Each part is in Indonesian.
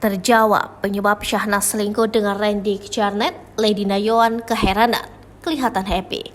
terjawab penyebab Syahnas selingkuh dengan Randy Kjarnet, Lady Nayoan keheranan, kelihatan happy.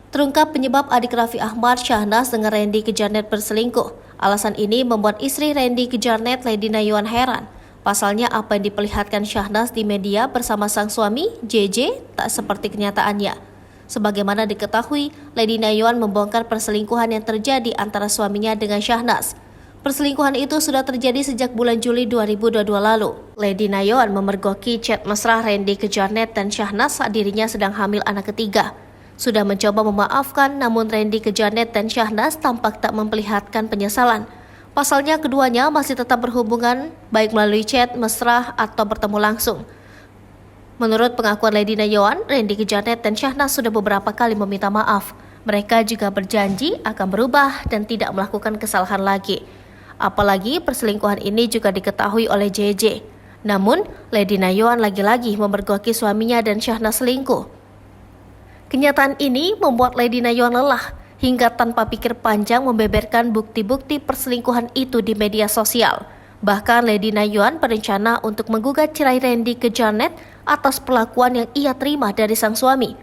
Terungkap penyebab adik Raffi Ahmad Syahnas dengan Randy Kjarnet berselingkuh. Alasan ini membuat istri Randy Kjarnet, Lady Nayoan heran. Pasalnya apa yang diperlihatkan Syahnas di media bersama sang suami, JJ, tak seperti kenyataannya. Sebagaimana diketahui, Lady Nayoan membongkar perselingkuhan yang terjadi antara suaminya dengan Syahnas. Perselingkuhan itu sudah terjadi sejak bulan Juli 2022 lalu. Lady Nayoan memergoki chat mesra Randy Kjarnet dan Syahnas saat dirinya sedang hamil anak ketiga. Sudah mencoba memaafkan, namun Randy Kjarnet dan Syahnas tampak tak memperlihatkan penyesalan. Pasalnya keduanya masih tetap berhubungan, baik melalui chat mesra atau bertemu langsung. Menurut pengakuan Lady Nayoan, Randy Kjarnet dan Syahnas sudah beberapa kali meminta maaf. Mereka juga berjanji akan berubah dan tidak melakukan kesalahan lagi. Apalagi perselingkuhan ini juga diketahui oleh JJ. Namun, Lady Nayoan lagi-lagi memergoki suaminya dan Syahnas selingkuh. Kenyataan ini membuat Lady Nayoan lelah hingga tanpa pikir panjang membeberkan bukti-bukti perselingkuhan itu di media sosial. Bahkan Lady Nayoan berencana untuk menggugat cerai Randy Kjarnet atas perlakuan yang ia terima dari sang suami.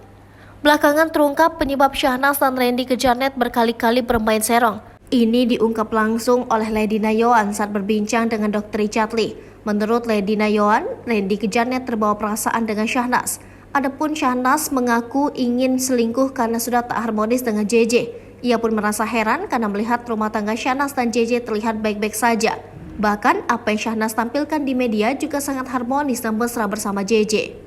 Belakangan terungkap penyebab Syahnas dan Randy Kjarnet berkali-kali bermain serong. Ini diungkap langsung oleh Lady Nayoan saat berbincang dengan Dr. Richard Lee. Menurut Lady Nayoan, Randy Kjarnet terbawa perasaan dengan Syahnas. Adapun Syahnas mengaku ingin selingkuh karena sudah tak harmonis dengan JJ. Ia pun merasa heran karena melihat rumah tangga Syahnas dan JJ terlihat baik-baik saja. Bahkan apa yang Syahnas tampilkan di media juga sangat harmonis dan mesra bersama JJ.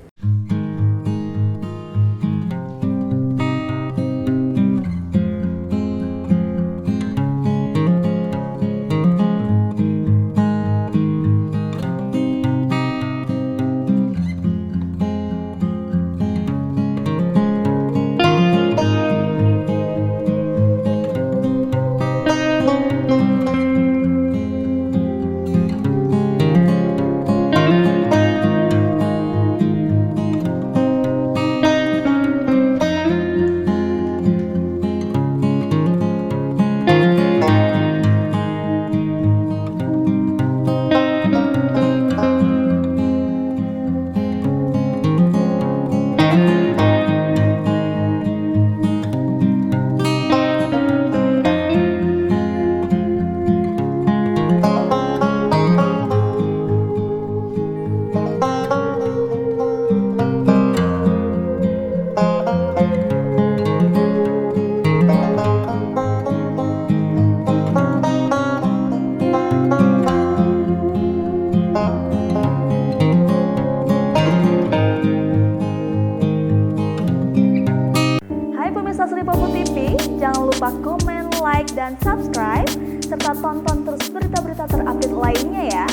TV, jangan lupa komen, like, dan subscribe, serta tonton terus berita-berita terupdate lainnya ya.